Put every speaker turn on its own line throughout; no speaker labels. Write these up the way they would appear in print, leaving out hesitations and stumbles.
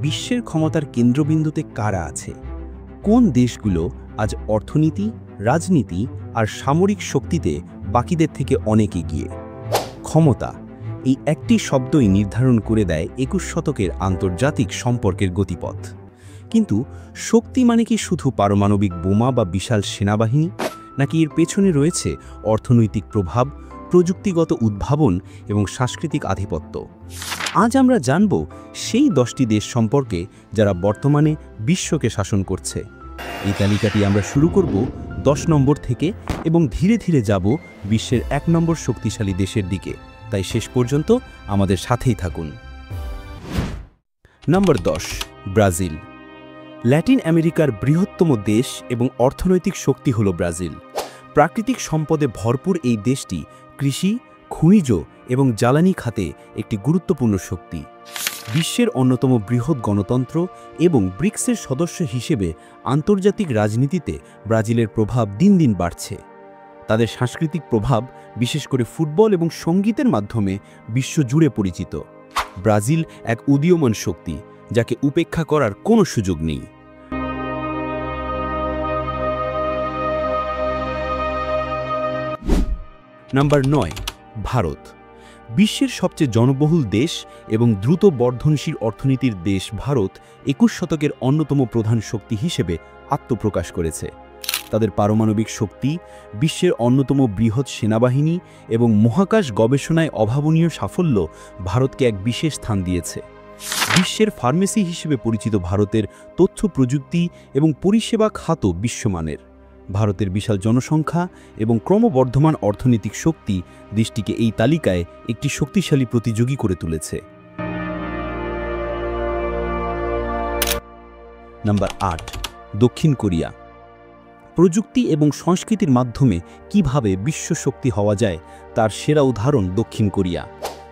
বিশ্বের ক্ষমতার কেন্দ্রবিন্দুতে কারা আছে? কোন দেশগুলো আজ অর্থনীতি, রাজনীতি আর সামরিক শক্তিতে বাকিদের থেকে অনেক এগিয়ে? ক্ষমতা, এই একটি শব্দই নির্ধারণ করে দেয় ২১ শতকের আন্তর্জাতিক সম্পর্কের গতিপথ। কিন্তু শক্তি মানে কি শুধু পারমাণবিক বোমা বা বিশাল সেনাবাহিনী, নাকি এর পেছনে রয়েছে অর্থনৈতিক প্রভাব, প্রযুক্তিগত উদ্ভাবন এবং সাংস্কৃতিক আধিপত্য? আজ আমরা জানব সেই 10টি দেশ সম্পর্কে যারা বর্তমানে বিশ্বকে শাসন করছে। এই তালিকাটি আমরা শুরু করব 10 নম্বর থেকে এবং ধীরে ধীরে যাব বিশ্বের 1 নম্বর শক্তিশালী দেশের দিকে। তাই শেষ পর্যন্ত আমাদের সাথেই থাকুন। নম্বর 10, ব্রাজিল। ল্যাটিন আমেরিকার বৃহত্তম দেশ এবং অর্থনৈতিক শক্তি হল ব্রাজিল। প্রাকৃতিক সম্পদে ভরপুর এই দেশটি কৃষি, খনিজ এবং জ্বালানি খাতে একটি গুরুত্বপূর্ণ শক্তি। বিশ্বের অন্যতম বৃহৎ গণতন্ত্র এবং ব্রিক্সের সদস্য হিসেবে আন্তর্জাতিক রাজনীতিতে ব্রাজিলের প্রভাব দিন দিন বাড়ছে। তাদের সাংস্কৃতিক প্রভাব, বিশেষ করে ফুটবল এবং সঙ্গীতের মাধ্যমে বিশ্বজুড়ে পরিচিত। ব্রাজিল এক উদীয়মান শক্তি, যাকে উপেক্ষা করার কোনো সুযোগ নেই। নম্বর 9, ভারত। বিশ্বের সবচেয়ে জনবহুল দেশ এবং দ্রুত বর্ধনশীল অর্থনীতির দেশ ভারত 21 শতকের অন্যতম প্রধান শক্তি হিসেবে আত্মপ্রকাশ করেছে। তাদের পারমাণবিক শক্তি, বিশ্বের অন্যতম বৃহৎ সেনাবাহিনী এবং মহাকাশ গবেষণায় অভাবনীয় সাফল্য ভারতকে এক বিশেষ স্থান দিয়েছে। বিশ্বের ফার্মেসি হিসেবে পরিচিত ভারতের তথ্য প্রযুক্তি এবং পরিষেবা খাতও বিশ্বমানের। ভারতের বিশাল জনসংখ্যা এবং ক্রমবর্ধমান অর্থনৈতিক শক্তি দেশটিকে এই তালিকায় একটি শক্তিশালী প্রতিযোগী করে তুলেছে। নম্বর 8, দক্ষিণ কোরিয়া। প্রযুক্তি এবং সংস্কৃতির মাধ্যমে কিভাবে বিশ্ব শক্তি হওয়া যায় তার সেরা উদাহরণ দক্ষিণ কোরিয়া।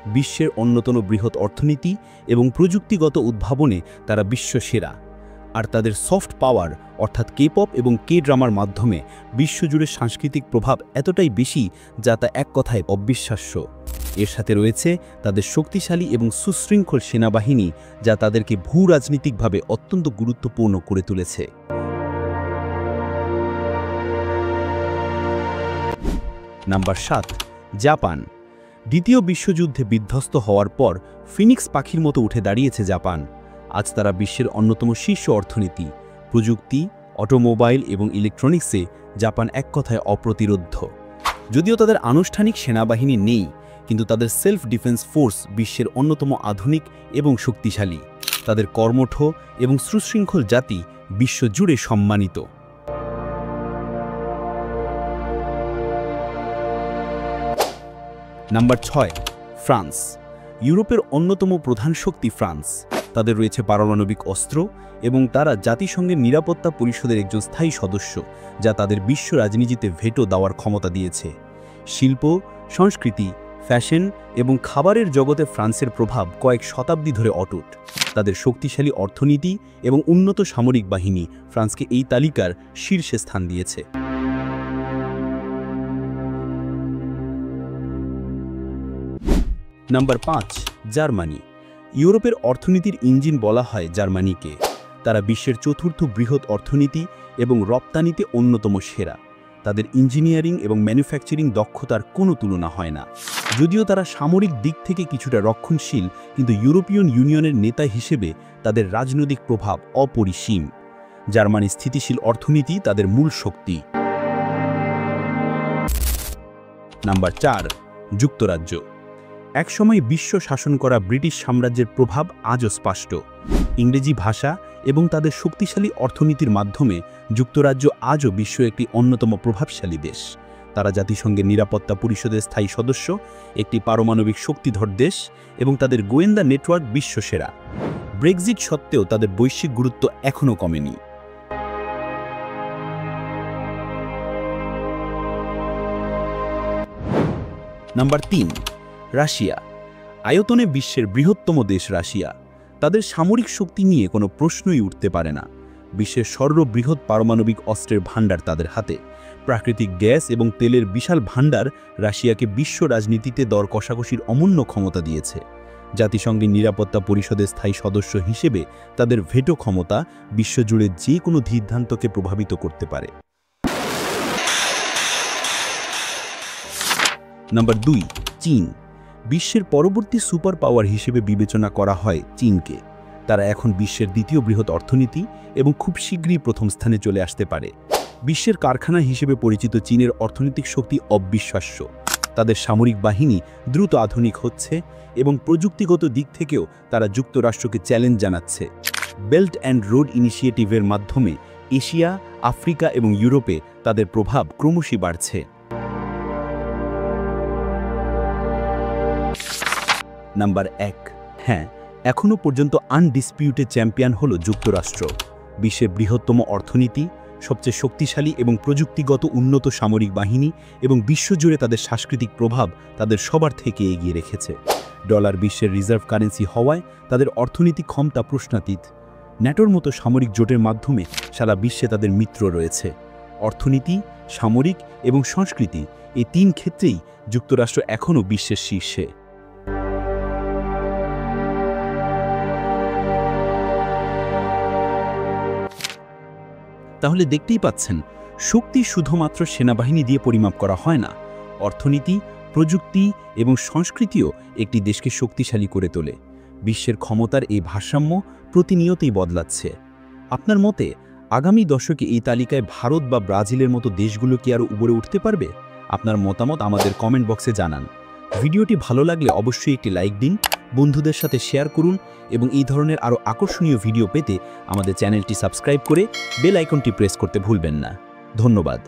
বিশ্বের অন্যতম বৃহৎ অর্থনীতি এবং প্রযুক্তিগত উদ্ভাবনে তারা বিশ্ব সেরা। আর তাদের সফট পাওয়ার অর্থাৎ কে-পপ এবং কে-ড্রামার মাধ্যমে বিশ্বজুড়ে সাংস্কৃতিক প্রভাব এতটাই বেশি যা তা এক কথায় অবিশ্বাস্য। এর সাথে রয়েছে তাদের শক্তিশালী এবং সুশৃঙ্খল সেনাবাহিনী, যা তাদেরকে ভূ-রাজনীতিকভাবে অত্যন্ত গুরুত্বপূর্ণ করে তুলেছে। Number 7, Japan. দ্বিতীয় বিশ্বযুদ্ধে বিধ্বস্ত হওয়ার পর ফিনিক্স পাখির মতো উঠে দাঁড়িয়েছে জাপান। আজ তারা বিশ্বের অন্যতম শীর্ষ অর্থনীতি। প্রযুক্তি, অটোমোবাইল এবং ইলেকট্রনিক্সে জাপান এক কথায় অপ্রতিরোধ্য। যদিও তাদের আনুষ্ঠানিক সেনাবাহিনী নেই, কিন্তু তাদের সেলফ ডিফেন্স ফোর্স বিশ্বের অন্যতম আধুনিক এবং শক্তিশালী। তাদের কর্মঠ এবং সুশৃঙ্খল জাতি বিশ্বজুড়ে সম্মানিত। Number 6, France. ইউরোপের অন্যতম প্রধান শক্তি ফ্রান্স। তাদের রয়েছে পারমাণবিক অস্ত্র এবং তারা জাতিসংঘের নিরাপত্তা পরিষদের একজন স্থায়ী সদস্য, যা তাদের বিশ্ব রাজনীতিতে ভেটো দেওয়ার ক্ষমতা দিয়েছে। শিল্প, সংস্কৃতি, ফ্যাশন এবং খাবারের জগতে ফ্রান্সের প্রভাব কয়েক শতাব্দী ধরে অটুট। তাদের শক্তিশালী অর্থনীতি এবং উন্নত সামরিক বাহিনী ফ্রান্সকে এই তালিকার শীর্ষে স্থান দিয়েছে। Number 5, Germany. ইউরোপের অর্থনীতির ইঞ্জিন বলা হয় জার্মানিকে। তারা বিশ্বের চতুর্থ বৃহৎ অর্থনীতি এবং রপ্তানিতে অন্যতম সেরা। তাদের ইঞ্জিনিয়ারিং এবং ম্যানুফ্যাকচারিং দক্ষতার কোনো তুলনা হয় না। যদিও তারা সামরিক দিক থেকে কিছুটা রক্ষণশীল, কিন্তু ইউরোপিয়ান ইউনিয়নের নেতা হিসেবে তাদের রাজনৈতিক প্রভাব অপরিসীম। জার্মানির স্থিতিশীল অর্থনীতি তাদের মূল শক্তি। নাম্বার 4, যুক্তরাজ্য। একসময় বিশ্ব শাসন করা ব্রিটিশ সাম্রাজ্যের প্রভাব আজও স্পষ্ট। ইংরেজি ভাষা এবং তাদের শক্তিশালী অর্থনীতির মাধ্যমে যুক্তরাজ্য আজও বিশ্বের একটি অন্যতম প্রভাবশালী দেশ। তারা জাতিসংঘের নিরাপত্তা পরিষদের স্থায়ী সদস্য, একটি পারমাণবিক শক্তিধর দেশ এবং তাদের গোয়েন্দা নেটওয়ার্ক বিশ্বসেরা। ব্রেক্সিট সত্ত্বেও তাদের বৈশ্বিক গুরুত্ব এখনও কমেনি। Number 3, Russia. আয়তনে বিশ্বের বৃহত্তম দেশ রাশিয়া। তাদের সামরিক শক্তি নিয়ে কোনো প্রশ্নই উঠতে পারে না। বিশ্বের সর্ববৃহৎ পারমাণবিক অস্ত্রের ভাণ্ডার তাদের হাতে। প্রাকৃতিক গ্যাস এবং তেলের বিশাল ভাণ্ডার রাশিয়াকে বিশ্ব রাজনীতিতে দর কষাকষির অমূল্য ক্ষমতা দিয়েছে। জাতিসংঘের নিরাপত্তা পরিষদের স্থায়ী সদস্য হিসেবে তাদের ভেটো ক্ষমতা বিশ্বজুড়ে যে কোনো সিদ্ধান্তকে প্রভাবিত করতে পারে। নাম্বার 2, চীন। বিশ্বের পরবর্তী সুপার পাওয়ার হিসেবে বিবেচনা করা হয় চীনকে। তারা এখন বিশ্বের দ্বিতীয় বৃহৎ অর্থনীতি এবং খুব শীঘ্রই প্রথম স্থানে চলে আসতে পারে। বিশ্বের কারখানা হিসেবে পরিচিত চীনের অর্থনৈতিক শক্তি অবিশ্বাস্য। তাদের সামরিক বাহিনী দ্রুত আধুনিক হচ্ছে এবং প্রযুক্তিগত দিক থেকেও তারা যুক্তরাষ্ট্রকে চ্যালেঞ্জ জানাচ্ছে। বেল্ট অ্যান্ড রোড ইনিশিয়েটিভের মাধ্যমে এশিয়া, আফ্রিকা এবং ইউরোপে তাদের প্রভাব ক্রমশই বাড়ছে। নাম্বার 1, হ্যাঁ, এখনও পর্যন্ত আনডিসপিউটেড চ্যাম্পিয়ন হল যুক্তরাষ্ট্র। বিশ্বের বৃহত্তম অর্থনীতি, সবচেয়ে শক্তিশালী এবং প্রযুক্তিগত উন্নত সামরিক বাহিনী এবং বিশ্বজুড়ে তাদের সাংস্কৃতিক প্রভাব তাদের সবার থেকে এগিয়ে রেখেছে। ডলার বিশ্বের রিজার্ভ কারেন্সি হওয়ায় তাদের অর্থনৈতিক ক্ষমতা প্রশ্নাতীত। ন্যাটোর মতো সামরিক জোটের মাধ্যমে সারা বিশ্বে তাদের মিত্র রয়েছে। অর্থনীতি, সামরিক এবং সংস্কৃতি, এই 3 ক্ষেত্রেই যুক্তরাষ্ট্র এখনও বিশ্বের শীর্ষে। তাহলে দেখতেই পাচ্ছেন, শক্তি শুধুমাত্র সেনাবাহিনী দিয়ে পরিমাপ করা হয় না। অর্থনীতি, প্রযুক্তি এবং সংস্কৃতিও একটি দেশকে শক্তিশালী করে তোলে। বিশ্বের ক্ষমতার এই ভারসাম্য প্রতিনিয়তই বদলাচ্ছে। আপনার মতে আগামী দশকে এই তালিকায় ভারত বা ব্রাজিলের মতো দেশগুলো কি আরও উপরে উঠতে পারবে? আপনার মতামত আমাদের কমেন্ট বক্সে জানান। ভিডিওটি ভালো লাগলে অবশ্যই একটি লাইক দিন, বন্ধুদের সাথে শেয়ার করুন এবং এই ধরনের আরও আকর্ষণীয় ভিডিও পেতে আমাদের চ্যানেলটি সাবস্ক্রাইব করে বেল আইকনটি প্রেস করতে ভুলবেন না। ধন্যবাদ।